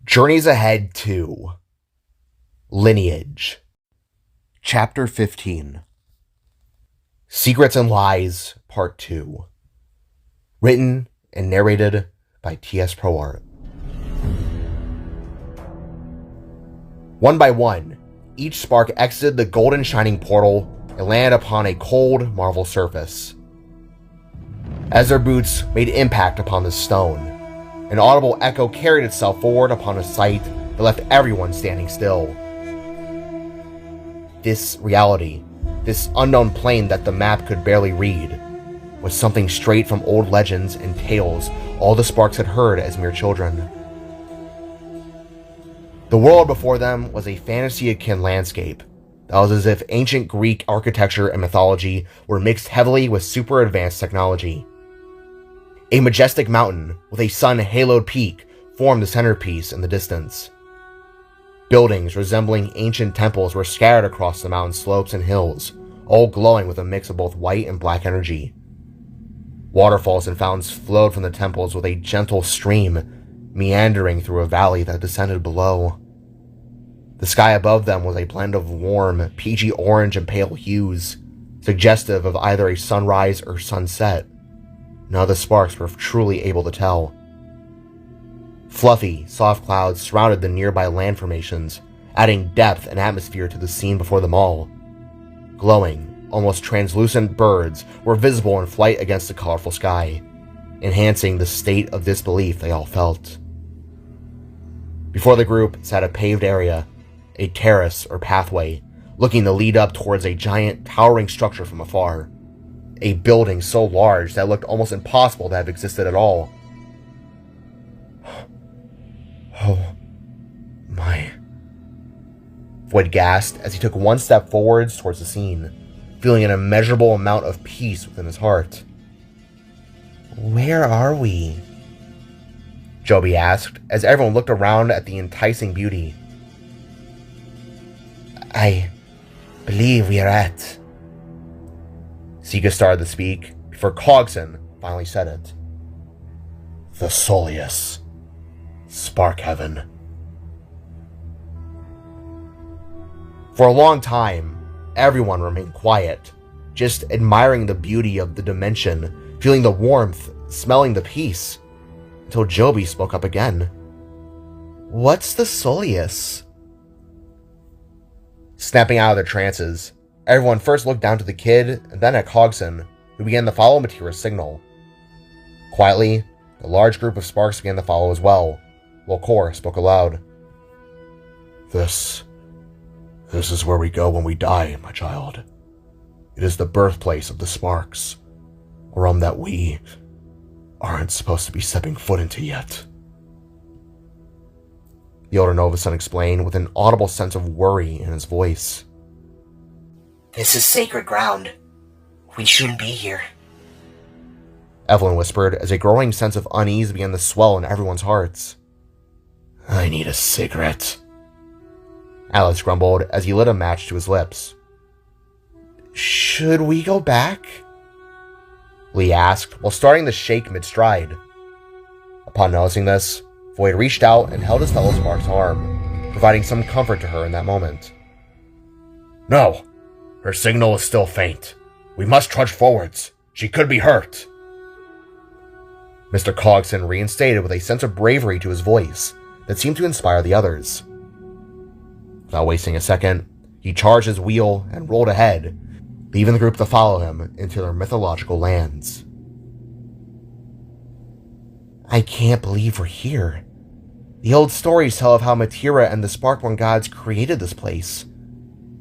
Journeys Ahead 2 Lineage Chapter 15 Secrets and Lies Part 2 Written and narrated by T.S. ProArt. One by one, each spark exited the golden shining portal and landed upon a cold marble surface. As their boots made impact upon the stone, an audible echo carried itself forward upon a sight that left everyone standing still. This reality, this unknown plane that the map could barely read, was something straight from old legends and tales all the sparks had heard as mere children. The world before them was a fantasy-akin landscape that was as if ancient Greek architecture and mythology were mixed heavily with super advanced technology. A majestic mountain with a sun-haloed peak formed the centerpiece in the distance. Buildings resembling ancient temples were scattered across the mountain slopes and hills, all glowing with a mix of both white and black energy. Waterfalls and fountains flowed from the temples with a gentle stream meandering through a valley that descended below. The sky above them was a blend of warm, peachy orange and pale hues, suggestive of either a sunrise or sunset. None of the sparks were truly able to tell. Fluffy, soft clouds surrounded the nearby land formations, adding depth and atmosphere to the scene before them all. Glowing, almost translucent birds were visible in flight against the colorful sky, enhancing the state of disbelief they all felt. Before the group sat a paved area, a terrace or pathway, looking to lead up towards a giant, towering structure from afar. A building so large that it looked almost impossible to have existed at all. Oh my. Void gasped as he took one step forwards towards the scene, feeling an immeasurable amount of peace within his heart. Where are we? Joby asked as everyone looked around at the enticing beauty. I believe we are at... Sika started to speak before Cogson finally said it. The Soleus. Spark Heaven. For a long time, everyone remained quiet, just admiring the beauty of the dimension, feeling the warmth, smelling the peace, until Joby spoke up again. What's the Soleus? Snapping out of their trances, everyone first looked down to the kid and then at Cogson, who began to follow Matira's signal. Quietly, a large group of sparks began to follow as well, while Kor spoke aloud. This is where we go when we die, my child. It is the birthplace of the sparks, a realm that we aren't supposed to be stepping foot into yet. The older Novason explained with an audible sense of worry in his voice. This is sacred ground. We shouldn't be here. Evelyn whispered as a growing sense of unease began to swell in everyone's hearts. I need a cigarette. Alice grumbled as he lit a match to his lips. Should we go back? Lee asked while starting to shake mid-stride. Upon noticing this, Void reached out and held his fellow Spark's arm, providing some comfort to her in that moment. No! Her signal is still faint. We must trudge forwards. She could be hurt. Mr. Cogson reinstated with a sense of bravery to his voice that seemed to inspire the others. Without wasting a second, he charged his wheel and rolled ahead, leaving the group to follow him into their mythological lands. I can't believe we're here. The old stories tell of how Matira and the Sparkborn gods created this place.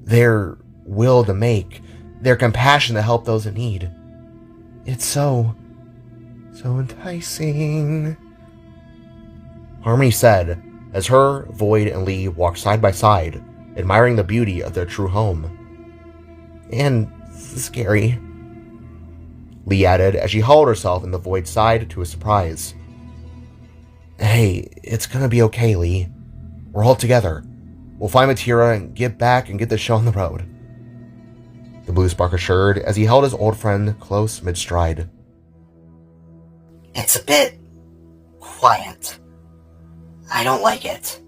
Their will to make, their compassion to help those in need. It's so enticing. Harmony said, as her, Void, and Lee walked side by side, admiring the beauty of their true home. And scary. Lee added as she hauled herself in the Void's side to his surprise. Hey, it's gonna be okay, Lee. We're all together. We'll find Matira and get back and get the show on the road. The Blue Spark assured as he held his old friend close mid-stride. It's a bit quiet. I don't like it.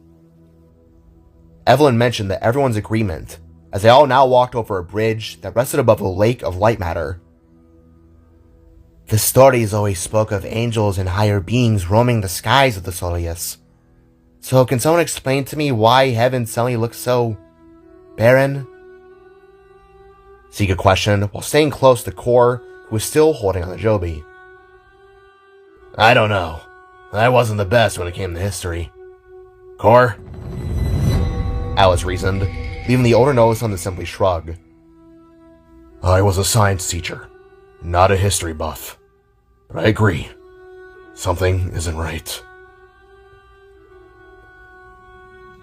Evelyn mentioned that everyone's agreement, as they all now walked over a bridge that rested above a lake of light matter. The stories always spoke of angels and higher beings roaming the skies of the Soleus. So can someone explain to me why heaven suddenly looks so barren? Sika questioned while staying close to Kor, who was still holding on to Joby. I don't know. I wasn't the best when it came to history. Kor? Alice reasoned, leaving the older Noah-san to simply shrug. I was a science teacher, not a history buff. But I agree. Something isn't right.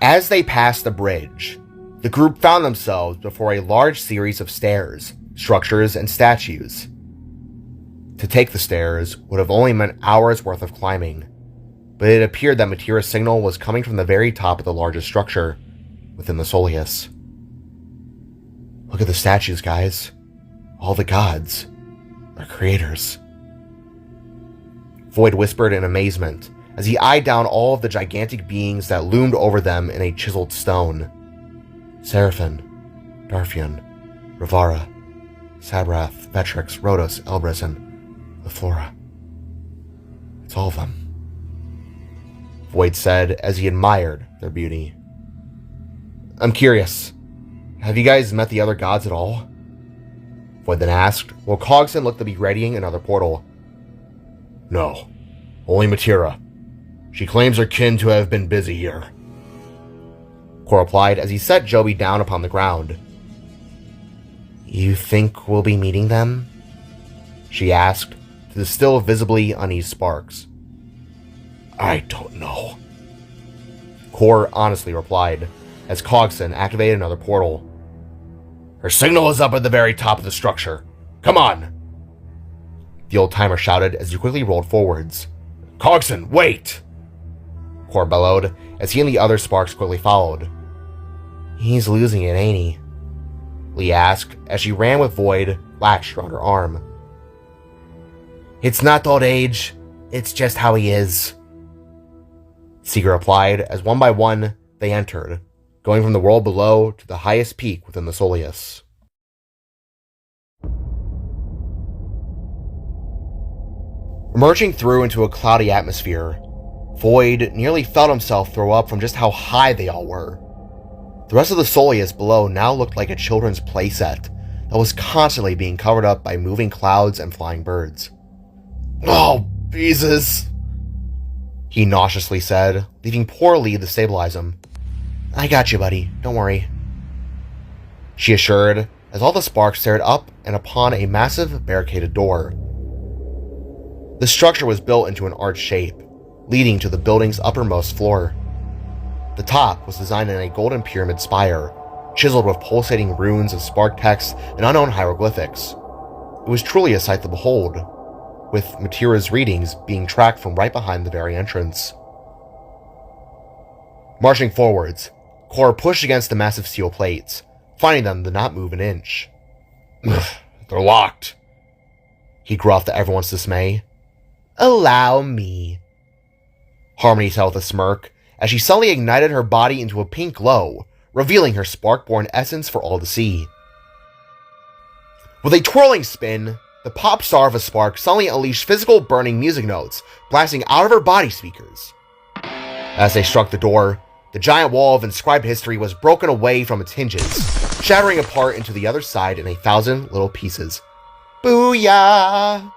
As they passed the bridge, the group found themselves before a large series of stairs, structures, and statues. To take the stairs would have only meant hours worth of climbing, but it appeared that Matira's signal was coming from the very top of the largest structure within the Soleus. Look at the statues, guys. All the gods are creators. Void whispered in amazement as he eyed down all of the gigantic beings that loomed over them in a chiseled stone. Seraphim, Darfian, Ravara, Sabrath, Vetrix, Rhodos, Elbrus, and Leflora. It's all of them. Void said as he admired their beauty. I'm curious, have you guys met the other gods at all? Void then asked, while Cogson looked to be readying another portal. No, only Matira. She claims her kin to have been busy here. Kor replied as he set Joby down upon the ground. You think we'll be meeting them? She asked, to the still visibly uneased sparks. I don't know. Kor honestly replied, as Cogson activated another portal. Her signal is up at the very top of the structure. Come on! The old-timer shouted as he quickly rolled forwards. Cogson, wait! Kor bellowed as he and the other sparks quickly followed. He's losing it, ain't he? Lee asked as she ran with Void latched around her arm. It's not old age, it's just how he is. Seeger replied as one by one they entered, going from the world below to the highest peak within the Soleus. Emerging through into a cloudy atmosphere, Void nearly felt himself throw up from just how high they all were. The rest of the Soleus below now looked like a children's playset that was constantly being covered up by moving clouds and flying birds. Oh, Jesus! He nauseously said, leaving poor Lee to stabilize him. I got you, buddy. Don't worry. She assured, as all the sparks stared up and upon a massive barricaded door. The structure was built into an arch shape, leading to the building's uppermost floor. The top was designed in a golden pyramid spire, chiseled with pulsating runes of spark text and unknown hieroglyphics. It was truly a sight to behold, with Matira's readings being tracked from right behind the very entrance. Marching forwards, Kor pushed against the massive steel plates, finding them to not move an inch. They're locked, he gruffed to everyone's dismay. Allow me, Harmony said with a smirk, as she suddenly ignited her body into a pink glow, revealing her spark-born essence for all to see. With a twirling spin, the pop star of a spark suddenly unleashed physical burning music notes, blasting out of her body speakers. As they struck the door, the giant wall of inscribed history was broken away from its hinges, shattering apart into the other side in 1,000 little pieces. Booyah!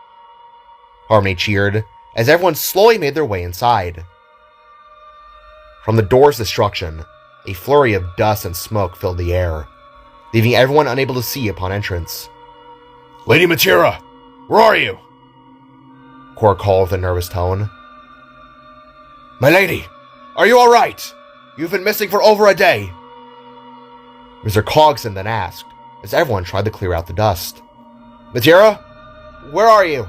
Harmony cheered, as everyone slowly made their way inside. From the door's destruction, a flurry of dust and smoke filled the air, leaving everyone unable to see upon entrance. Lady Matira, where are you? Kor called with a nervous tone. My lady, are you all right? You've been missing for over a day. Mr. Cogson then asked, as everyone tried to clear out the dust. Matira, where are you?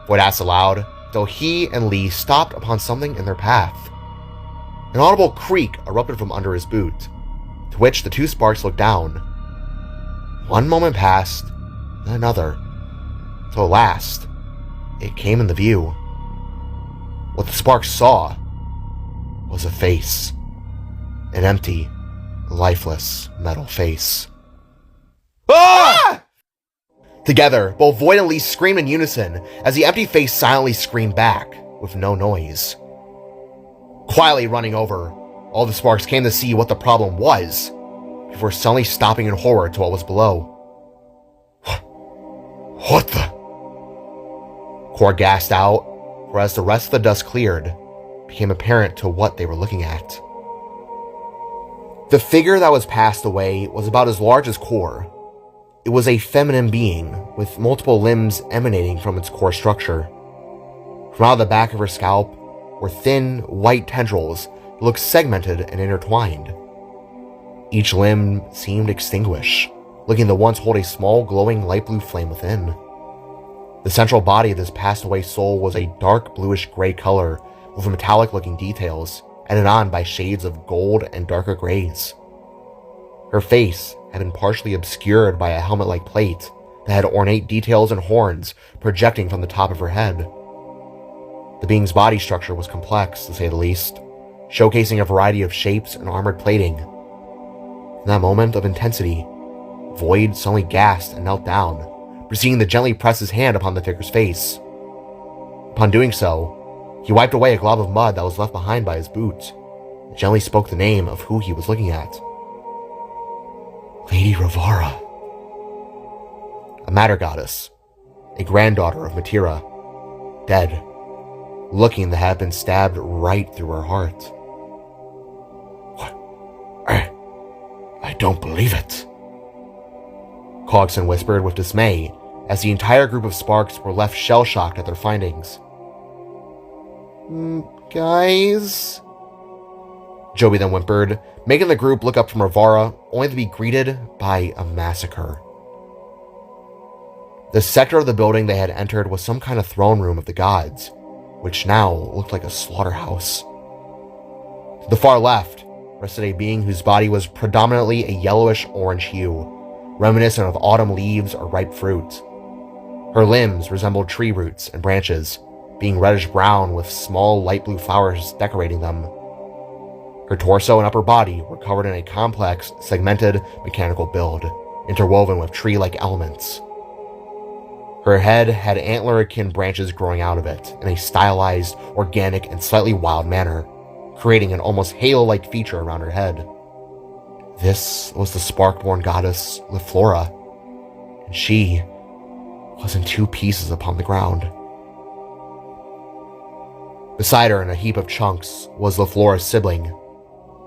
Void asked aloud, though he and Lee stopped upon something in their path. An audible creak erupted from under his boot, to which the two sparks looked down. One moment passed, then another, till at last, it came into view. What the sparks saw was a face. An empty, lifeless metal face. Ah! Together, both Void and Lee screamed in unison as the empty face silently screamed back with no noise. Quietly running over, all the sparks came to see what the problem was, before suddenly stopping in horror to what was below. What the? Core gasped out, for as the rest of the dust cleared, it became apparent to what they were looking at. The figure that was passed away was about as large as Core. It was a feminine being, with multiple limbs emanating from its core structure. From out of the back of her scalp were thin, white tendrils that looked segmented and intertwined. Each limb seemed extinguished, looking to once hold a small, glowing light blue flame within. The central body of this passed-away soul was a dark bluish-gray color with metallic-looking details, added on by shades of gold and darker grays. Her face had been partially obscured by a helmet-like plate that had ornate details and horns projecting from the top of her head. The being's body structure was complex, to say the least, showcasing a variety of shapes and armored plating. In that moment of intensity, Void suddenly gasped and knelt down, proceeding to gently press his hand upon the figure's face. Upon doing so, he wiped away a glob of mud that was left behind by his boot, and gently spoke the name of who he was looking at. Lady Ravara. A matter goddess, a granddaughter of Matira, dead, looking to have been stabbed right through her heart. What? I don't believe it. Cogson whispered with dismay as the entire group of sparks were left shell-shocked at their findings. Guys? Joby then whimpered, making the group look up from Ravara, only to be greeted by a massacre. The sector of the building they had entered was some kind of throne room of the gods, which now looked like a slaughterhouse. To the far left rested a being whose body was predominantly a yellowish-orange hue, reminiscent of autumn leaves or ripe fruit. Her limbs resembled tree roots and branches, being reddish-brown with small light blue flowers decorating them. Her torso and upper body were covered in a complex, segmented mechanical build, interwoven with tree-like elements. Her head had antler-akin branches growing out of it in a stylized, organic, and slightly wild manner, creating an almost halo-like feature around her head. This was the spark-born goddess Leflora, and she was in two pieces upon the ground. Beside her in a heap of chunks was Leflora's sibling.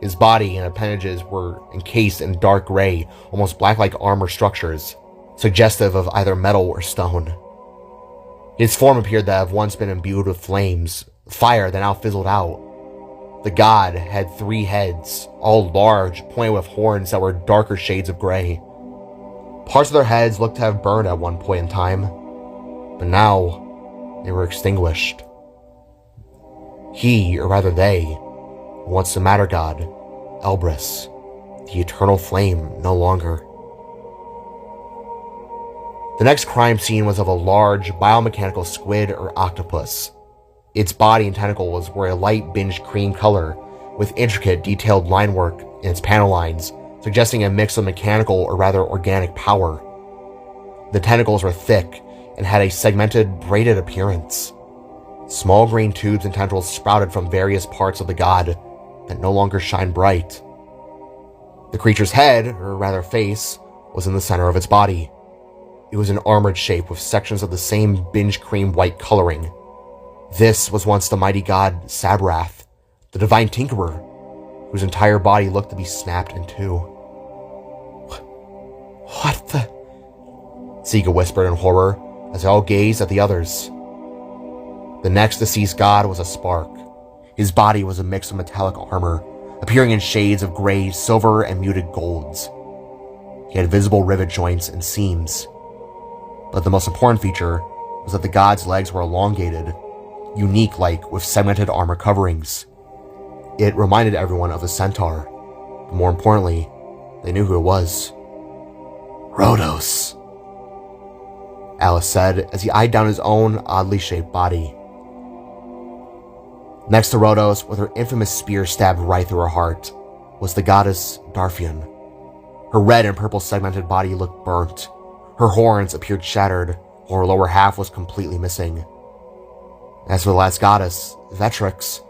His body and appendages were encased in dark gray, almost black-like armor structures, suggestive of either metal or stone. His form appeared to have once been imbued with flames, fire that now fizzled out. The god had 3 heads, all large, pointed with horns that were darker shades of gray. Parts of their heads looked to have burned at one point in time, but now they were extinguished. He, or rather they, once the matter god, Elbrus, the eternal flame no longer. The next crime scene was of a large, biomechanical squid or octopus. Its body and tentacles were a light binged cream color, with intricate, detailed line work in its panel lines, suggesting a mix of mechanical or rather organic power. The tentacles were thick and had a segmented, braided appearance. Small green tubes and tendrils sprouted from various parts of the god that no longer shined bright. The creature's head, or rather face, was in the center of its body. It was an armored shape with sections of the same binge cream white coloring. This was once the mighty god Sabrath, the divine tinkerer, whose entire body looked to be snapped in two. What the? Siga whispered in horror as they all gazed at the others. The next deceased god was a spark. His body was a mix of metallic armor, appearing in shades of gray, silver, and muted golds. He had visible rivet joints and seams. But the most important feature was that the god's legs were elongated, unique-like with segmented armor coverings. It reminded everyone of the centaur, but more importantly, they knew who it was. Rhodos, Alice said as he eyed down his own oddly shaped body. Next to Rhodos, with her infamous spear stabbed right through her heart, was the goddess Darfian. Her red and purple segmented body looked burnt. Her horns appeared shattered, while her lower half was completely missing. As for the last goddess, Vetrix,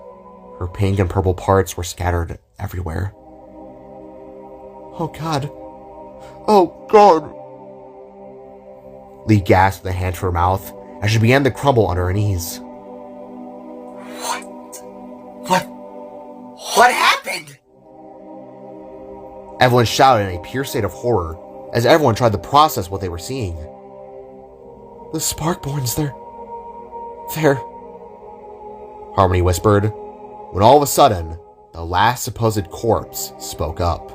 her pink and purple parts were scattered everywhere. Oh God. Oh God. Lee gasped with a hand to her mouth as she began to crumble under her knees. What happened? Evelyn shouted in a pure state of horror as everyone tried to process what they were seeing. The Sparkborns, they're... Harmony whispered, when all of a sudden, the last supposed corpse spoke up.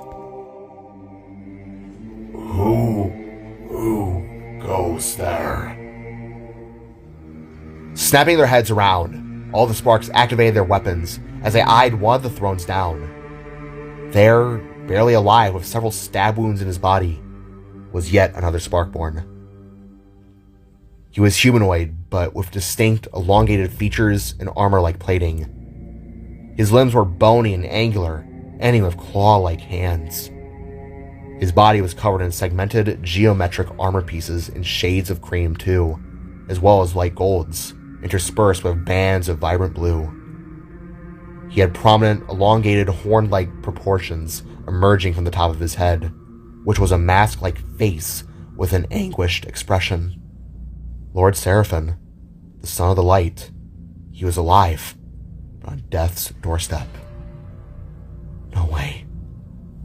Who goes there? Snapping their heads around, all the sparks activated their weapons as they eyed one of the thrones down. There, barely alive with several stab wounds in his body, was yet another Sparkborn. He was humanoid, but with distinct, elongated features and armor-like plating. His limbs were bony and angular, ending with claw-like hands. His body was covered in segmented, geometric armor pieces in shades of cream too, as well as light golds, interspersed with bands of vibrant blue. He had prominent, elongated, horn-like proportions emerging from the top of his head, which was a mask-like face with an anguished expression. Lord Seraphon, the son of the light, he was alive, but on death's doorstep. No way.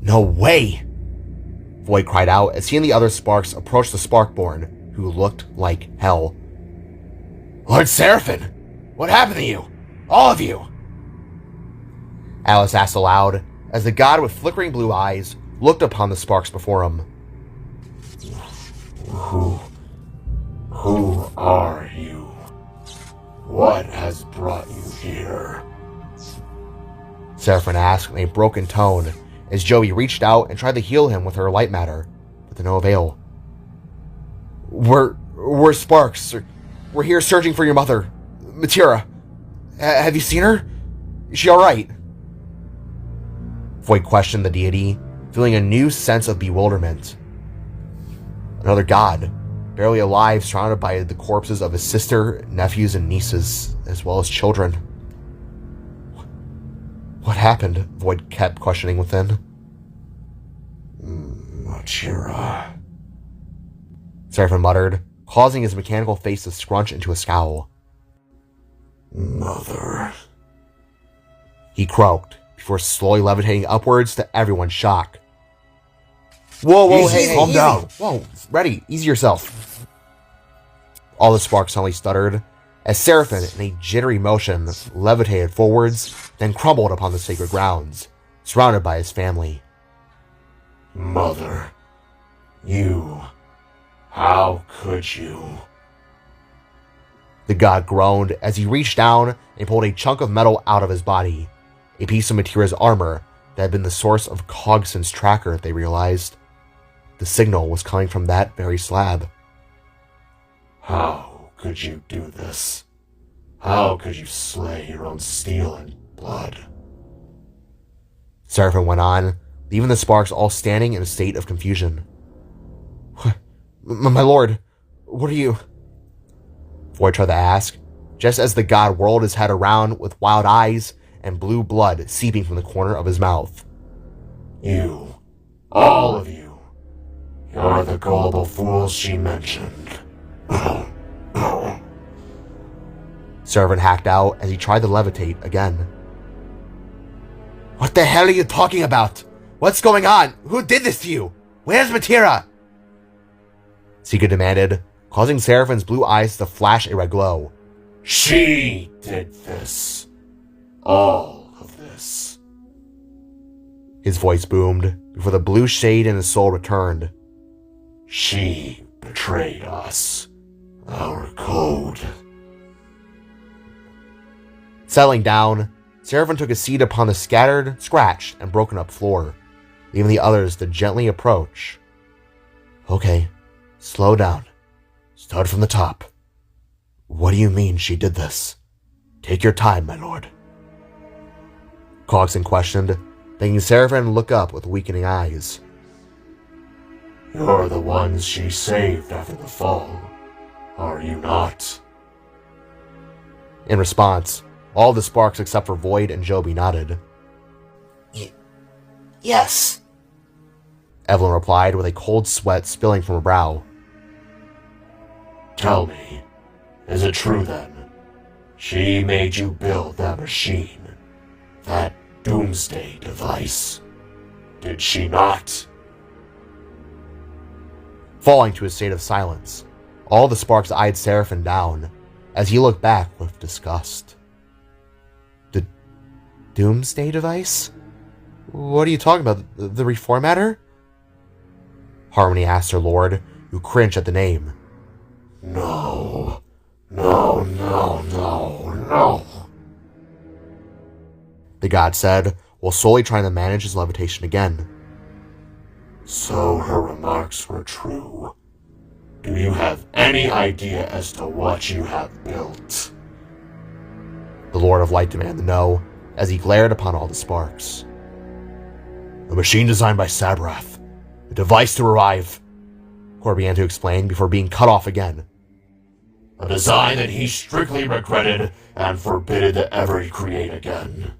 No way! Void cried out as he and the other sparks approached the Sparkborn, who looked like hell. Lord Seraphon, what happened to you? All of you! Alice asked aloud, as the god with flickering blue eyes looked upon the sparks before him. Who are you? What has brought you here? Seraphon asked in a broken tone as Joey reached out and tried to heal him with her light matter, but to no avail. We're sparks. We're here searching for your mother, Matira. Have you seen her? Is she alright? Void questioned the deity, feeling a new sense of bewilderment. Another god, barely alive, surrounded by the corpses of his sister, nephews, and nieces, as well as children. What happened? Void kept questioning within. Matira, Seraphon muttered, causing his mechanical face to scrunch into a scowl. Mother. He croaked, before slowly levitating upwards to everyone's shock. Whoa, hey, calm down. Whoa, ready, ease yourself. All the sparks suddenly stuttered, as Seraphon, in a jittery motion, levitated forwards, then crumbled upon the sacred grounds, surrounded by his family. Mother, you... How could you? The god groaned as he reached down and pulled a chunk of metal out of his body, a piece of Matira's armor that had been the source of Cogson's tracker, they realized. The signal was coming from that very slab. How could you do this? How could you slay your own steel and blood? Seraphon went on, leaving the sparks all standing in a state of confusion. My lord, what are you... Void tried to ask, just as the god whirled his head around with wild eyes and blue blood seeping from the corner of his mouth. You, all of you, you're the gullible fools she mentioned. Seraphon hacked out as he tried to levitate again. What the hell are you talking about? What's going on? Who did this to you? Where's Matira? Sika demanded, causing Seraphon's blue eyes to flash a red glow. She did this. All of this. His voice boomed before the blue shade in his soul returned. She betrayed us. Our code. Settling down, Seraphon took a seat upon the scattered, scratched, and broken up floor, leaving the others to gently approach. Okay, slow down. Start from the top. What do you mean she did this? Take your time, my lord. Clarkson questioned, making Seraphim look up with weakening eyes. You're the ones she saved after the fall, are you not? In response, all the sparks except for Void and Joby nodded. Yes. Evelyn replied with a cold sweat spilling from her brow. Tell me, is it true then? She made you build that machine, that doomsday device, did she not? Falling to a state of silence, all the sparks eyed Seraphim down as he looked back with disgust. The doomsday device? What are you talking about? The reformatter? Harmony asked her lord, who cringed at the name. No. The god said, while slowly trying to manage his levitation again. So her remarks were true. Do you have any idea as to what you have built? The Lord of Light demanded to know, as he glared upon all the sparks. A machine designed by Sabrath. A device to revive. Cor began to explain before being cut off again. A design that he strictly regretted and forbid to ever create again.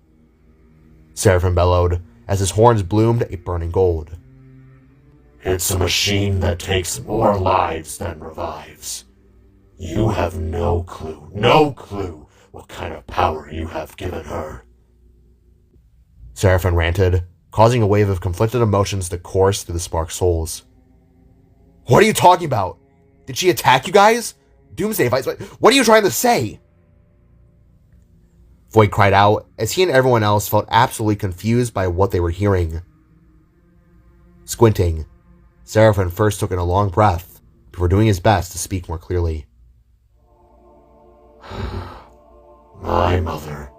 Seraphim bellowed, as his horns bloomed a burning gold. It's a machine that takes more lives than revives. You have no clue what kind of power you have given her. Seraphim ranted, causing a wave of conflicted emotions to course through the spark souls. What are you talking about? Did she attack you guys? Doomsday device? What are you trying to say? Void cried out, as he and everyone else felt absolutely confused by what they were hearing. Squinting, Seraphim first took in a long breath before doing his best to speak more clearly. My mother.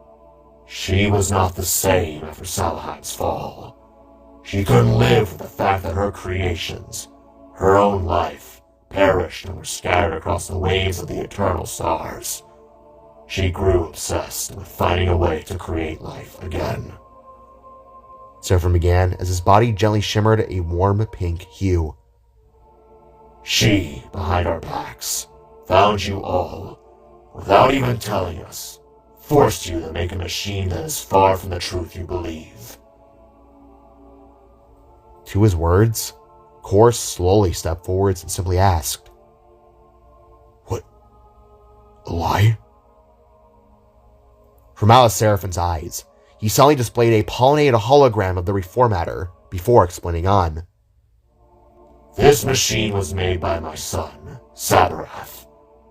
She was not the same after Salahad's fall. She couldn't live with the fact that her creations, her own life, perished and were scattered across the waves of the eternal stars. She grew obsessed with finding a way to create life again. Seraphim began as his body gently shimmered a warm pink hue. She, behind our backs, found you all, without even telling us, forced you to make a machine that is far from the truth you believe. To his words, Cor slowly stepped forwards and simply asked, What? A lie? From out of Seraphim's eyes, he suddenly displayed a pollinated hologram of the reformatter before explaining on. This machine was made by my son, Sabarath,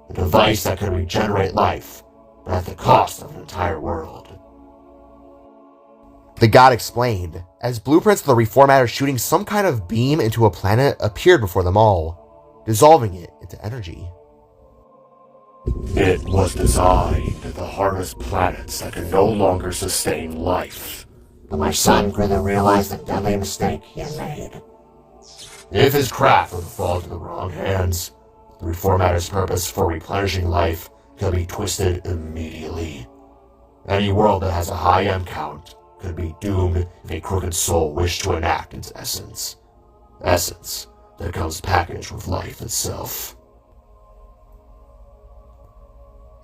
a device that could regenerate life, but at the cost of an entire world. The god explained, as blueprints of the reformatter shooting some kind of beam into a planet appeared before them all, dissolving it into energy. It was designed to harness planets that could no longer sustain life. But my son quickly realized the deadly mistake he had made. If his craft were to fall into the wrong hands, the reformatter's purpose for replenishing life could be twisted immediately. Any world that has a high M count could be doomed if a crooked soul wished to enact its essence. Essence that comes packaged with life itself.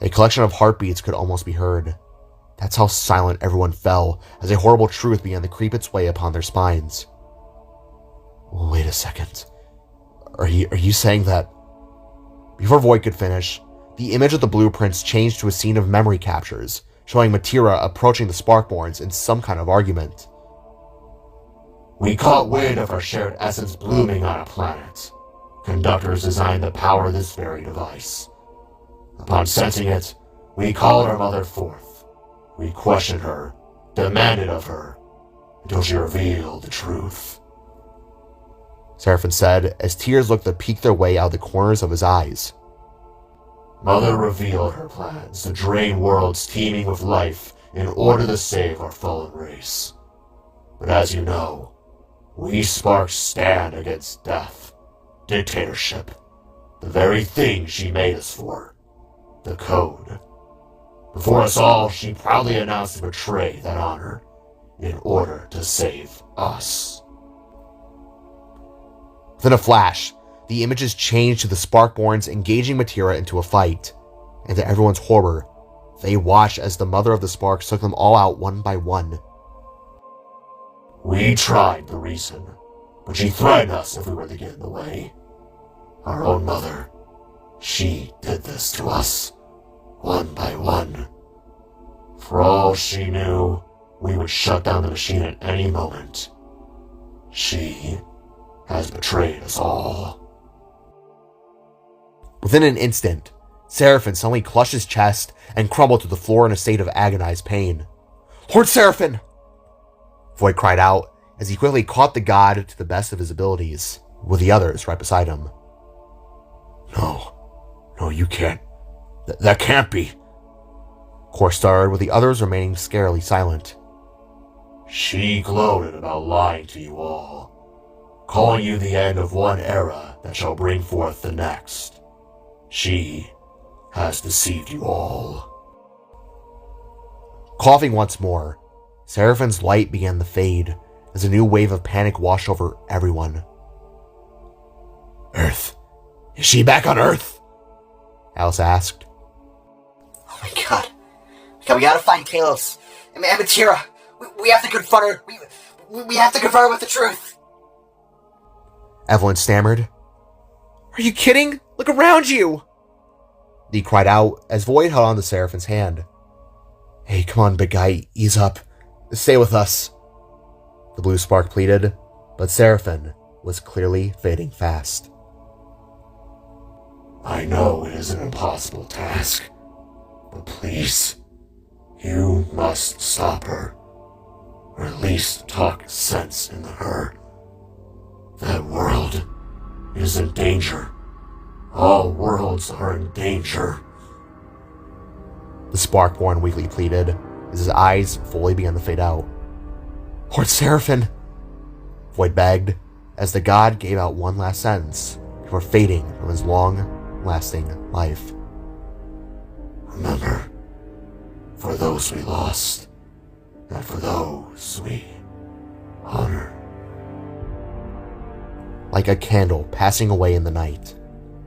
A collection of heartbeats could almost be heard. That's how silent everyone fell as a horrible truth began to creep its way upon their spines. Wait a second. Are you saying that... Before Void could finish, the image of the blueprints changed to a scene of memory captures, showing Matira approaching the Sparkborns in some kind of argument. We caught wind of our shared essence blooming on a planet. Conductors designed to power this very device. Upon sensing it, we called our mother forth. We questioned her, demanded of her, until she revealed the truth. Seraphim said, as tears looked to peek their way out the corners of his eyes. Mother revealed her plans to drain worlds teeming with life in order to save our fallen race. But as you know, we sparks stand against death, dictatorship, the very thing she made us for. The code. Before us all, she proudly announced to betray that honor, in order to save us. Within a flash, the images changed to the Sparkborns engaging Matira into a fight, and to everyone's horror, they watched as the Mother of the Sparks took them all out one by one. We tried the reason, but she threatened us if we were to get in the way. Our own mother, she did this to us, one by one. For all she knew, we would shut down the machine at any moment. She has betrayed us all. Within an instant, Seraphon suddenly clutched his chest and crumbled to the floor in a state of agonized pain. "Lord Seraphon!" Void cried out as he quickly caught the god to the best of his abilities, with the others right beside him. No, you can't. That can't be. Kor started, with the others remaining scarily silent. She gloated about lying to you all, calling you the end of one era that shall bring forth the next. She has deceived you all. Coughing once more, Seraphon's light began to fade as a new wave of panic washed over everyone. Earth. Is she back on Earth? Alice asked. Oh my god. We gotta find Talos. And Matira. We have to confront her. We have to confront her with the truth. Evelyn stammered. "Are you kidding? Look around you!" He cried out as Void held on to Seraphon's hand. "Hey, come on, big guy, ease up. Stay with us." The blue spark pleaded, but Seraphon was clearly fading fast. I know it is an impossible task, but please, you must stop her, or at least talk sense into her. That world is in danger. All worlds are in danger. The Sparkborn weakly pleaded as his eyes fully began to fade out. "Lord Seraphon!" Void begged as the god gave out one last sentence before fading from his long-lasting life. Remember, for those we lost, and for those we honor. Like a candle passing away in the night,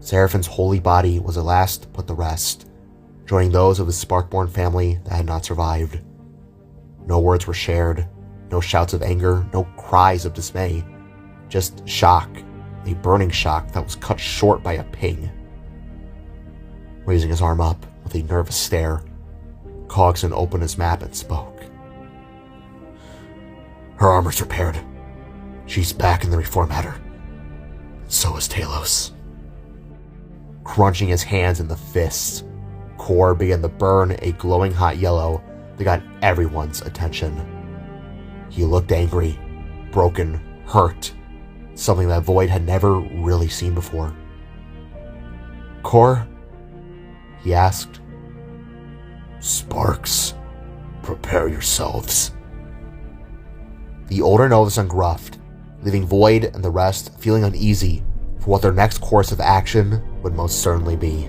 Seraphon's holy body was the last put to rest, joining those of his Sparkborn family that had not survived. No words were shared, no shouts of anger, no cries of dismay, just shock, a burning shock that was cut short by a ping. Raising his arm up with a nervous stare, Cogson opened his map and spoke. "Her armor's repaired. She's back in the reformator. So is Talos." Crunching his hands into fists, Kor began to burn a glowing hot yellow that got everyone's attention. He looked angry, broken, hurt, something that Void had never really seen before. "Kor?" he asked. Sparks, prepare yourselves. The older Novus ungruffed, leaving Void and the rest feeling uneasy for what their next course of action would most certainly be.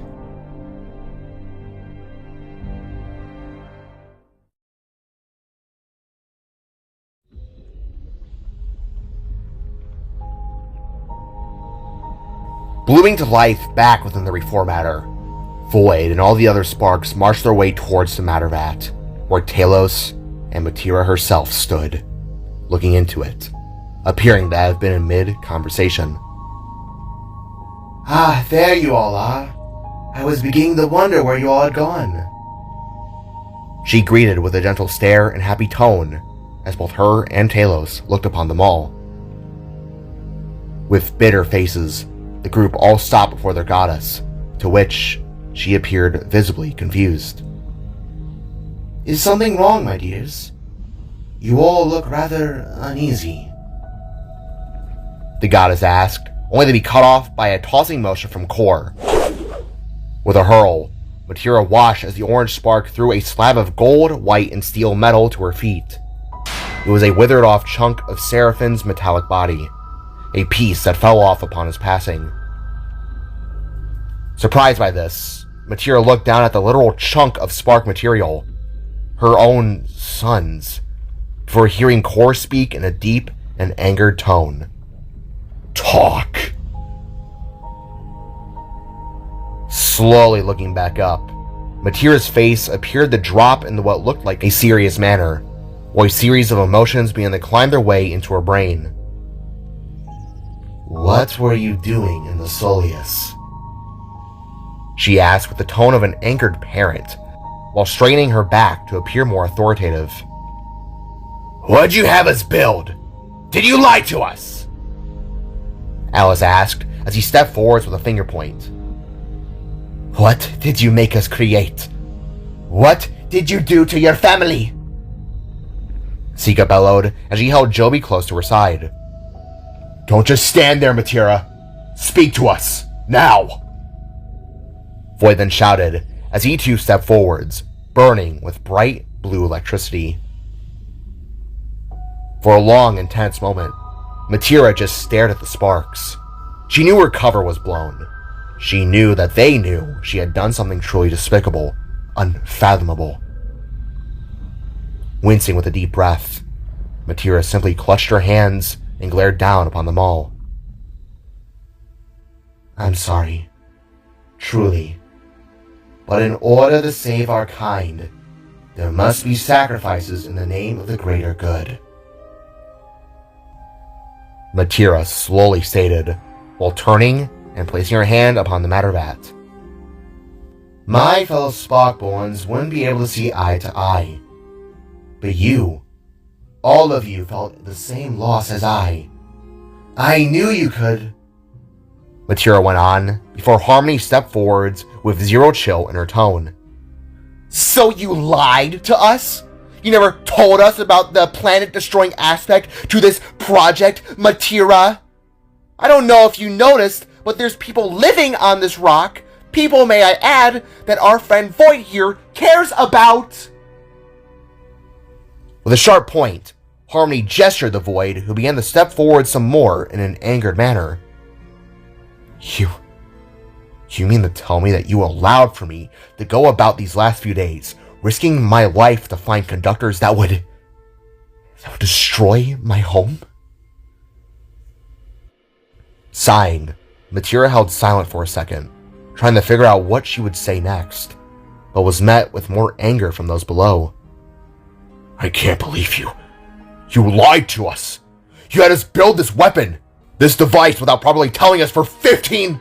Blooming to life back within the reformator, Void and all the other sparks marched their way towards the matter vat, where Talos and Matira herself stood, looking into it, appearing to have been in mid-conversation. "Ah, there you all are. I was beginning to wonder where you all had gone." She greeted with a gentle stare and happy tone as both her and Talos looked upon them all. With bitter faces, the group all stopped before their goddess, to which she appeared visibly confused. "Is something wrong, my dears? You all look rather uneasy." The goddess asked, only to be cut off by a tossing motion from Kor. With a hurl, Matira watched as the orange spark threw a slab of gold, white, and steel metal to her feet. It was a withered off chunk of Seraphon's metallic body, a piece that fell off upon his passing. Surprised by this, Matira looked down at the literal chunk of spark material, her own son's, before hearing Kor speak in a deep and angered tone. Talk. Slowly looking back up, Matira's face appeared to drop into what looked like a serious manner, while a series of emotions began to climb their way into her brain. What were you doing in the Soleus? She asked with the tone of an angered parent, while straightening her back to appear more authoritative. What'd you have us build? Did you lie to us? Alice asked as he stepped forwards with a finger point. What did you make us create? What did you do to your family? Sika bellowed as she held Joby close to her side. Don't just stand there, Matira. Speak to us, now! Void then shouted as he too stepped forwards, burning with bright blue electricity. For a long, intense moment, Matira just stared at the sparks. She knew her cover was blown. She knew that they knew she had done something truly despicable, unfathomable. Wincing with a deep breath, Matira simply clutched her hands and glared down upon them all. I'm sorry. Truly. But in order to save our kind, there must be sacrifices in the name of the greater good. Matira slowly stated, while turning and placing her hand upon the matter vat. My fellow Sparkborns wouldn't be able to see eye to eye. But you, all of you, felt the same loss as I. I knew you could. Matira went on, before Harmony stepped forwards with zero chill in her tone. So you lied to us? You never told us about the planet-destroying aspect to this project, Matira? I don't know if you noticed, but there's people living on this rock. People, may I add, that our friend Void here cares about. With a sharp point, Harmony gestured the Void, who began to step forward some more in an angered manner. You mean to tell me that you allowed for me to go about these last few days, risking my life to find conductors that would destroy my home? Sighing, Matira held silent for a second, trying to figure out what she would say next, but was met with more anger from those below. I can't believe you. You lied to us. You had us build this weapon, this device, without properly telling us for 15...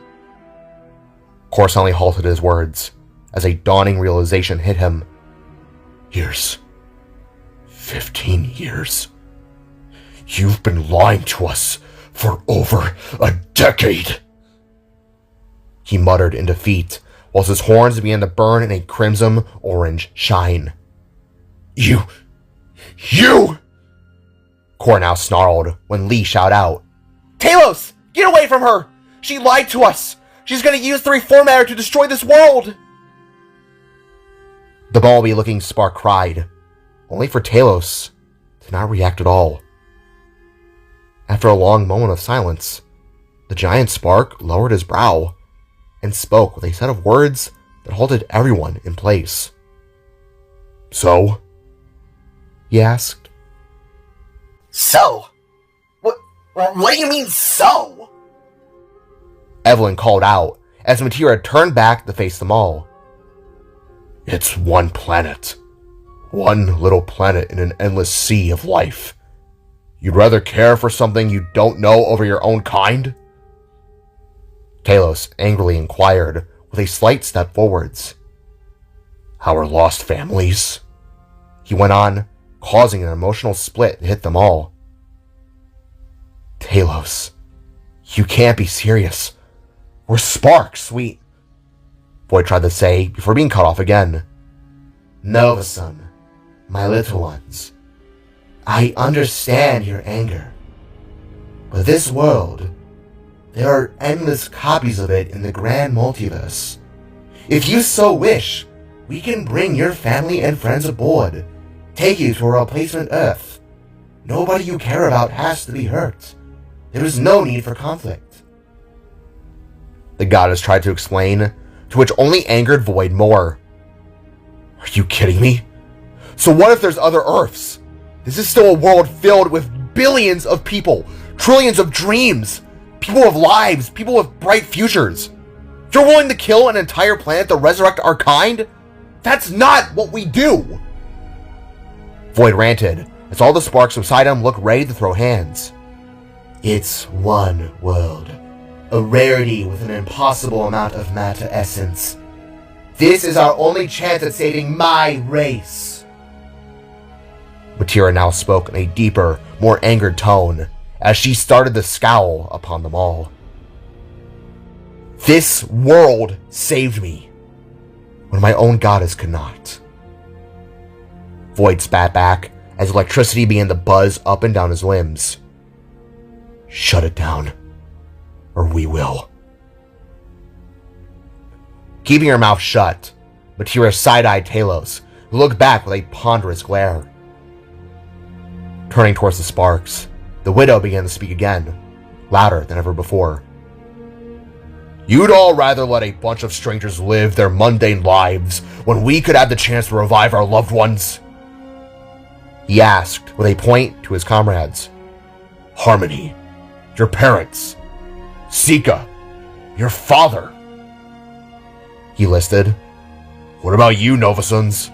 Kor suddenly halted his words, as a dawning realization hit him. Years. 15 years. You've been lying to us for over a decade. He muttered in defeat, whilst his horns began to burn in a crimson-orange shine. You! Kor now snarled when Lee shouted out, Talos! Get away from her! She lied to us! She's gonna use the reformator to destroy this world! The bumblebee-looking spark cried, only for Talos to not react at all. After a long moment of silence, the giant spark lowered his brow and spoke with a set of words that halted everyone in place. So? He asked. So? What do you mean, so? Evelyn called out as Matira turned back to face them all. It's one planet. One little planet in an endless sea of life. You'd rather care for something you don't know over your own kind? Talos angrily inquired, with a slight step forwards. Our lost families? He went on, causing an emotional split to hit them all. Talos, you can't be serious. We're sparks, Void tried to say before being cut off again. Novasun, my little ones. I understand your anger. But this world, there are endless copies of it in the grand multiverse. If you so wish, we can bring your family and friends aboard, take you to a replacement Earth. Nobody you care about has to be hurt. There is no need for conflict. The goddess tried to explain, to which only angered Void more. Are you kidding me? So what if there's other Earths? This is still a world filled with billions of people, trillions of dreams, people with lives, people with bright futures. You're willing to kill an entire planet to resurrect our kind? That's not what we do! Void ranted, as all the sparks beside him looked ready to throw hands. It's one world, a rarity with an impossible amount of matter essence. This is our only chance at saving my race. Matira now spoke in a deeper, more angered tone, as she started to scowl upon them all. This world saved me, when my own goddess could not. Void spat back, as electricity began to buzz up and down his limbs. Shut it down, or we will. Keeping her mouth shut, Matira side-eyed Talos, who looked back with a ponderous glare. Turning towards the sparks, the widow began to speak again, louder than ever before. You'd all rather let a bunch of strangers live their mundane lives when we could have the chance to revive our loved ones? He asked, with a point to his comrades. Harmony, your parents. Sika, your father. He listed. What about you, Novasuns?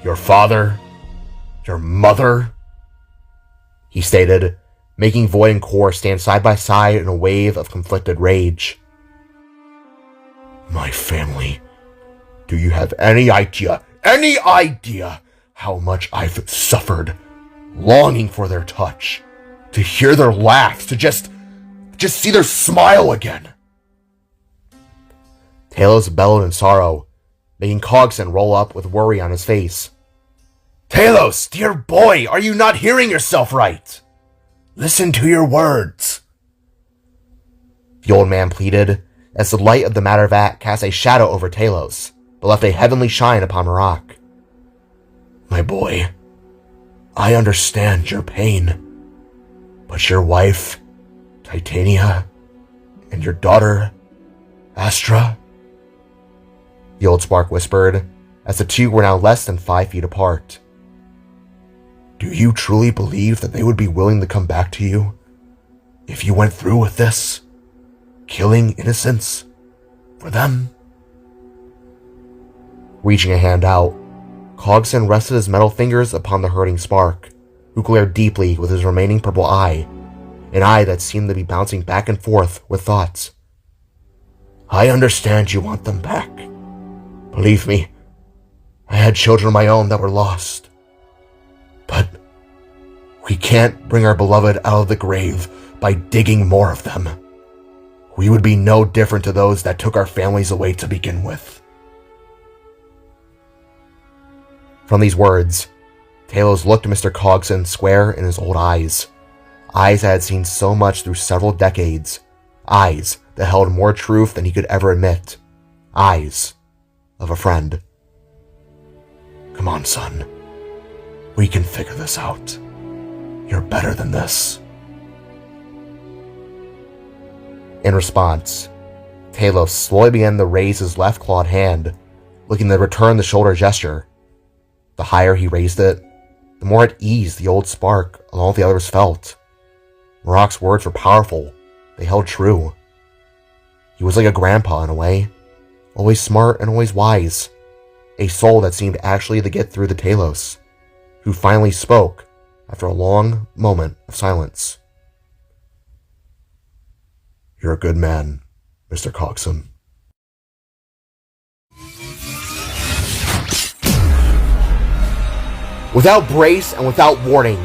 Your father? Your mother? He stated, making Void and Core stand side by side in a wave of conflicted rage. My family. Do you have any idea how much I've suffered, longing for their touch, to hear their laughs, to just see their smile again? Talos bellowed in sorrow, making Cogson roll up with worry on his face. Talos, dear boy, are you not hearing yourself right? Listen to your words. The old man pleaded, as the light of the matter vat cast a shadow over Talos, but left a heavenly shine upon Marak. My boy, I understand your pain, but your wife, Titania, and your daughter, Astra? The old spark whispered, as the two were now less than 5 feet apart. Do you truly believe that they would be willing to come back to you if you went through with this? Killing innocents for them? Reaching a hand out, Cogson rested his metal fingers upon the hurting spark, who glared deeply with his remaining purple eye, an eye that seemed to be bouncing back and forth with thoughts. I understand you want them back. Believe me, I had children of my own that were lost. But we can't bring our beloved out of the grave by digging more of them. We would be no different to those that took our families away to begin with. From these words, Talos looked Mr. Cogson square in his old eyes. Eyes that had seen so much through several decades. Eyes that held more truth than he could ever admit. Eyes of a friend. Come on, son. We can figure this out. You're better than this. In response, Talos slowly began to raise his left clawed hand, looking to return the shoulder gesture. The higher he raised it, the more at ease the old spark along with the others felt. Marak's words were powerful. They held true. He was like a grandpa in a way, always smart and always wise, a soul that seemed actually to get through to Talos, who finally spoke after a long moment of silence. You're a good man, Mr. Cogson. Without brace and without warning,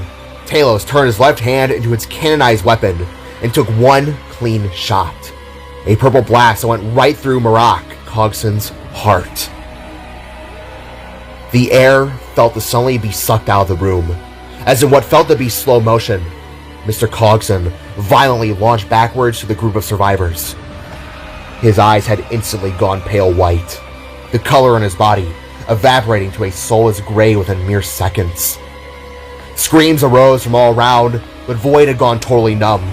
Talos turned his left hand into its canonized weapon and took one clean shot. A purple blast that went right through Marak, Cogson's heart. The air felt to suddenly be sucked out of the room, as in what felt to be slow motion. Mr. Cogson violently launched backwards to the group of survivors. His eyes had instantly gone pale white, the color in his body evaporating to a soulless gray within mere seconds. Screams arose from all around, but Void had gone totally numb.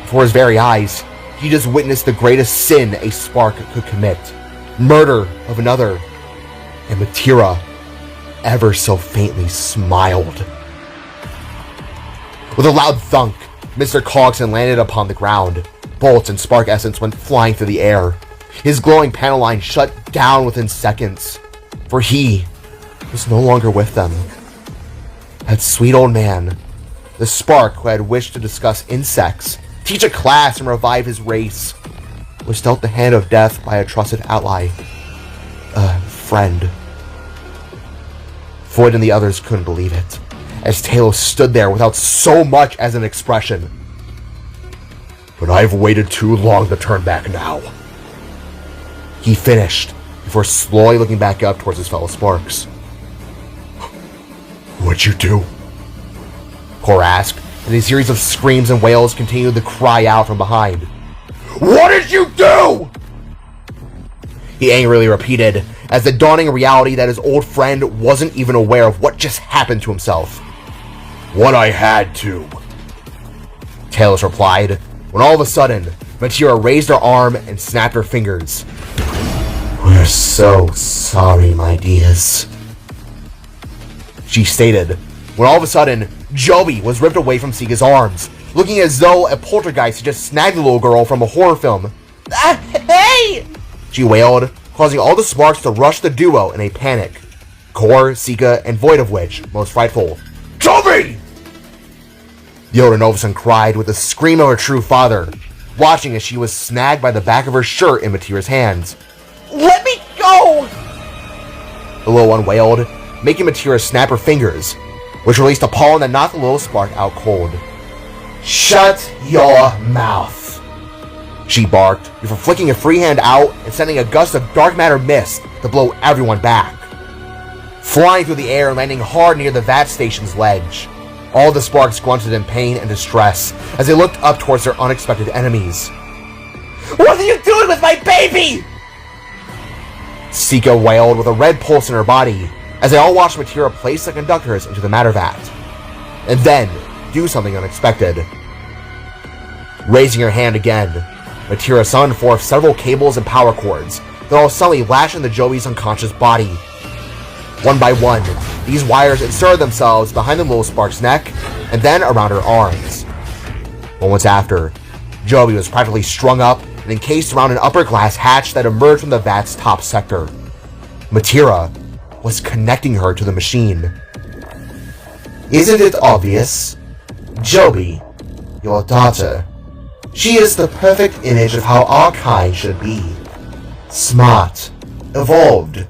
Before his very eyes, he just witnessed the greatest sin a spark could commit, murder of another, and Matira ever so faintly smiled. With a loud thunk, Mr. Cogson landed upon the ground. Bolts and spark essence went flying through the air. His glowing panel line shut down within seconds, for he was no longer with them. That sweet old man, the spark who had wished to discuss insects, teach a class, and revive his race, was dealt the hand of death by a trusted ally, a friend. Floyd and the others couldn't believe it, as Talos stood there without so much as an expression. But I've waited too long to turn back now. He finished, before slowly looking back up towards his fellow sparks. What'd you do? Cor asked, and a series of screams and wails continued to cry out from behind. What did you do? He angrily repeated, as the dawning reality that his old friend wasn't even aware of what just happened to himself. What I had to. Talos replied, when all of a sudden, Matira raised her arm and snapped her fingers. We're so sorry, my dears, she stated, when all of a sudden, Joby was ripped away from Sika's arms, looking as though a poltergeist had just snagged the little girl from a horror film. Hey! She wailed, causing all the sparks to rush the duo in a panic. Cor, Sika, and Void of Witch, most frightful. Joby! The older Novason cried with the scream of her true father, watching as she was snagged by the back of her shirt in Matira's hands. Let me go! The little one wailed, making Matira snap her fingers, which released a pollen that knocked the little spark out cold. shut your mouth, she barked, before flicking a free hand out and sending a gust of dark matter mist to blow everyone back. Flying through the air and landing hard near the VAT station's ledge, all the sparks grunted in pain and distress as they looked up towards their unexpected enemies. What are you doing with my baby? Sika wailed with a red pulse in her body as they all watched Matira place the conductors into the matter vat, and then do something unexpected. Raising her hand again, Matira summoned forth several cables and power cords that all suddenly lashed into Joey's unconscious body. One by one, these wires inserted themselves behind the little spark's neck and then around her arms. Moments after, Joey was practically strung up and encased around an upper glass hatch that emerged from the vat's top sector. Matira was connecting her to the machine. Isn't it obvious? Joby, your daughter, she is the perfect image of how our kind should be. Smart, evolved.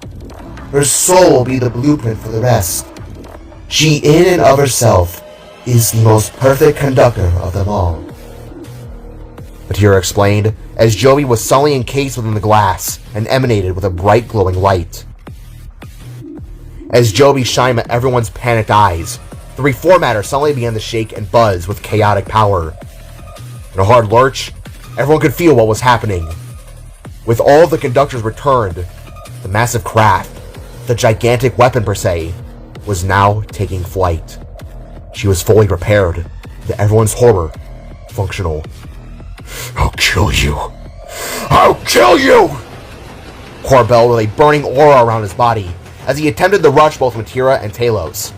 Her soul will be the blueprint for the rest. She in and of herself is the most perfect conductor of them all. Matira explained, as Joey was suddenly encased within the glass and emanated with a bright glowing light. As Joby shined at everyone's panicked eyes, the reformatter suddenly began to shake and buzz with chaotic power. In a hard lurch, everyone could feel what was happening. With all of the conductors returned, the massive craft, the gigantic weapon per se, was now taking flight. She was fully repaired, to everyone's horror, functional. I'll kill you. I'll kill you! Cor bellowed with a burning aura around his body as he attempted to rush both Matira and Talos.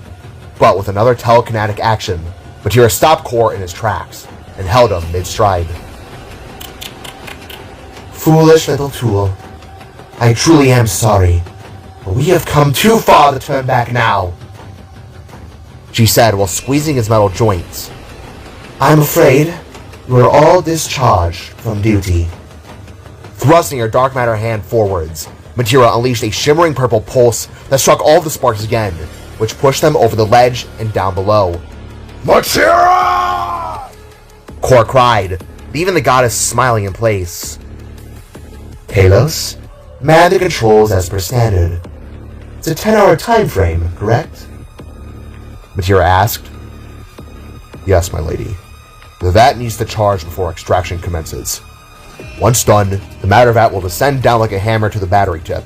But with another telekinetic action, Matira stopped Cor in his tracks and held him mid-stride. Foolish little tool. I truly am sorry, but we have come too far to turn back now, she said while squeezing his metal joints. I'm afraid you are all discharged from duty. Thrusting her dark matter hand forwards, Matira unleashed a shimmering purple pulse that struck all of the sparks again, which pushed them over the ledge and down below. Matira! Cor cried, leaving the goddess smiling in place. Talos, man the controls as per standard. It's a 10-hour time frame, correct? Matira asked. Yes, my lady. The vat needs to charge before extraction commences. Once done, the matter vat will descend down like a hammer to the battery tip,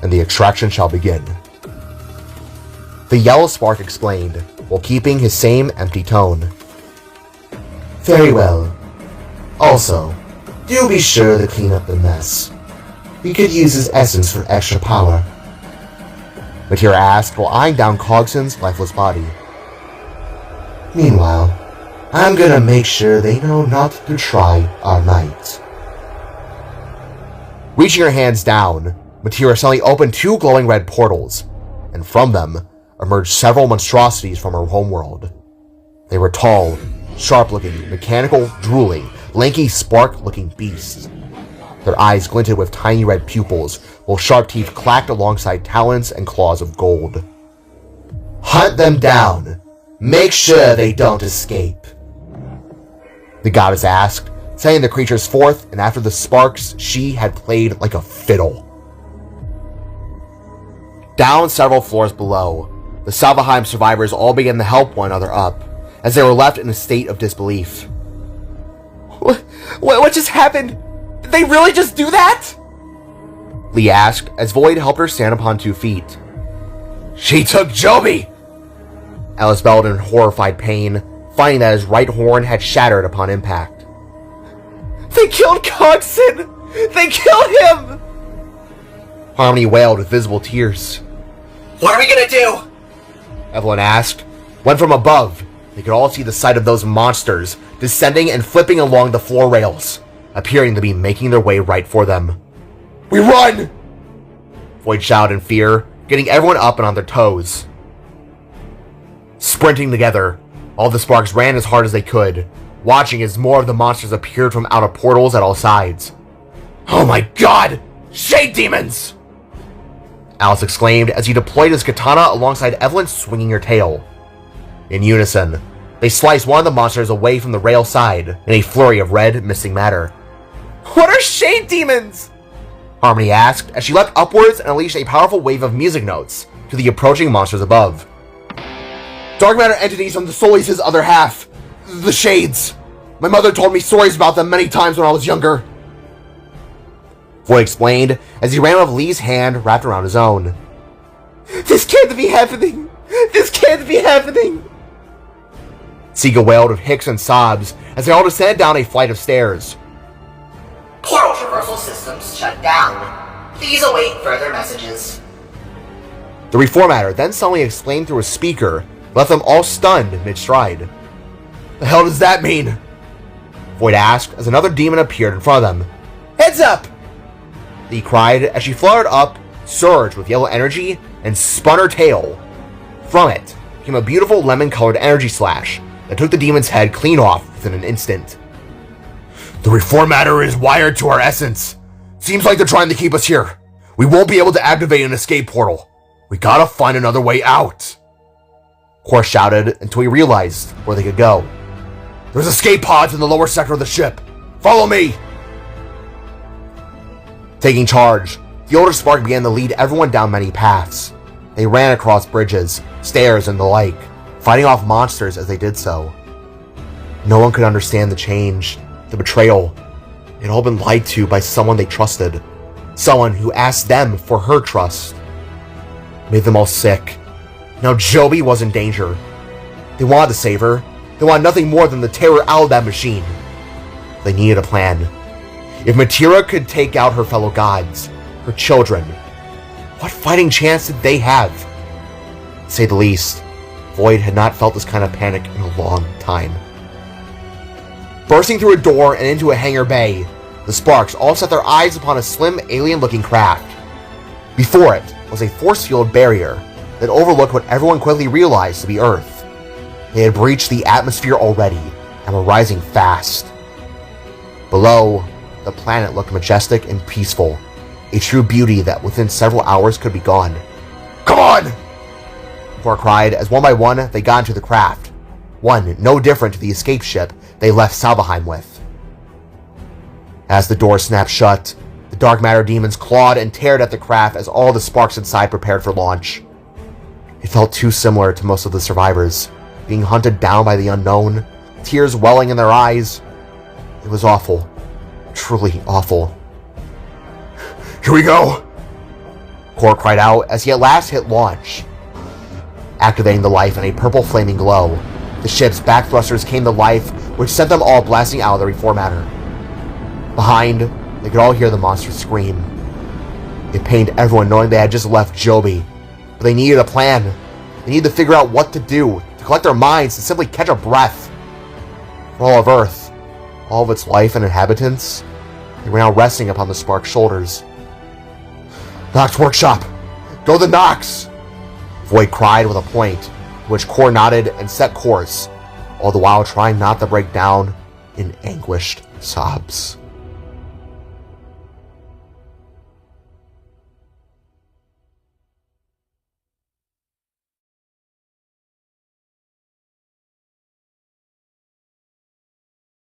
and the extraction shall begin. The yellow spark explained, while keeping his same empty tone. Very well. Also, do be sure to clean up the mess. We could use his essence for extra power. Matira asked while eyeing down Cogson's lifeless body. Meanwhile, I'm gonna make sure they know not to try our might. Reaching her hands down, Matira suddenly opened two glowing red portals, and from them emerged several monstrosities from her homeworld. They were tall, sharp-looking, mechanical, drooling, lanky, spark-looking beasts. Their eyes glinted with tiny red pupils, while sharp teeth clacked alongside talons and claws of gold. Hunt them down. Make sure they don't escape, the goddess asked, sending the creatures forth, and after the sparks, she had played like a fiddle. Down several floors below, the Salvaheim survivors all began to help one another up, as they were left in a state of disbelief. What just happened? Did they really just do that? Lee asked, as Void helped her stand upon 2 feet. She took Joby! Alice bellowed in horrified pain, finding that his right horn had shattered upon impact. They killed Cogson! They killed him! Harmony wailed with visible tears. What are we gonna do? Evelyn asked, when from above, they could all see the sight of those monsters descending and flipping along the floor rails, appearing to be making their way right for them. We run! Void shouted in fear, getting everyone up and on their toes. Sprinting together, all the sparks ran as hard as they could, watching as more of the monsters appeared from outer portals at all sides. Oh my god! Shade demons! Alice exclaimed as he deployed his katana alongside Evelyn swinging her tail. In unison, they sliced one of the monsters away from the rail side in a flurry of red, missing matter. What are shade demons? Harmony asked as she leapt upwards and unleashed a powerful wave of music notes to the approaching monsters above. Dark matter entities from the Solis' other half. The Shades. My mother told me stories about them many times when I was younger. Void explained as he ran with Lee's hand wrapped around his own. This can't be happening! This can't be happening! Sega wailed with hicks and sobs as they all descended down a flight of stairs. Portal traversal systems shut down. Please await further messages. The Reformator then suddenly exclaimed through a speaker, left them all stunned mid-stride. The hell does that mean? Void asked as another demon appeared in front of them. Heads up! Lee cried as she fluttered up, surged with yellow energy, and spun her tail. From it came a beautiful lemon-colored energy slash that took the demon's head clean off within an instant. The Reformator is wired to our essence. Seems like they're trying to keep us here. We won't be able to activate an escape portal. We gotta find another way out. Kor shouted until he realized where they could go. There's escape pods in the lower sector of the ship. Follow me! Taking charge, the older spark began to lead everyone down many paths. They ran across bridges, stairs, and the like, fighting off monsters as they did so. No one could understand the change, the betrayal. They'd all been lied to by someone they trusted. Someone who asked them for her trust. It made them all sick. Now Joby was in danger. They wanted to save her. They wanted nothing more than the terror out of that machine. They needed a plan. If Matira could take out her fellow gods, her children, what fighting chance did they have? To say the least, Void had not felt this kind of panic in a long time. Bursting through a door and into a hangar bay, the sparks all set their eyes upon a slim, alien-looking craft. Before it was a force field barrier that overlooked what everyone quickly realized to be Earth. They had breached the atmosphere already and were rising fast. Below, the planet looked majestic and peaceful, a true beauty that within several hours could be gone. Come on! Kor cried as one by one they got into the craft, one no different to the escape ship they left Salvaheim with. As the door snapped shut, the dark matter demons clawed and teared at the craft as all the sparks inside prepared for launch. It felt too similar to most of the survivors, being hunted down by the unknown, tears welling in their eyes. It was awful. Truly awful. Here we go! Kor cried out as he at last hit launch. Activating the life in a purple flaming glow, the ship's back thrusters came to life, which sent them all blasting out of the Reformator. Behind, they could all hear the monster scream. It pained everyone knowing they had just left Joby, but they needed a plan. They needed to figure out what to do, to collect their minds, and simply catch a breath. For all of Earth, all of its life and inhabitants, they were now resting upon the Spark's shoulders. Nox Workshop! Go the Nox! Void cried with a point, which Core nodded and set course, all the while trying not to break down in anguished sobs.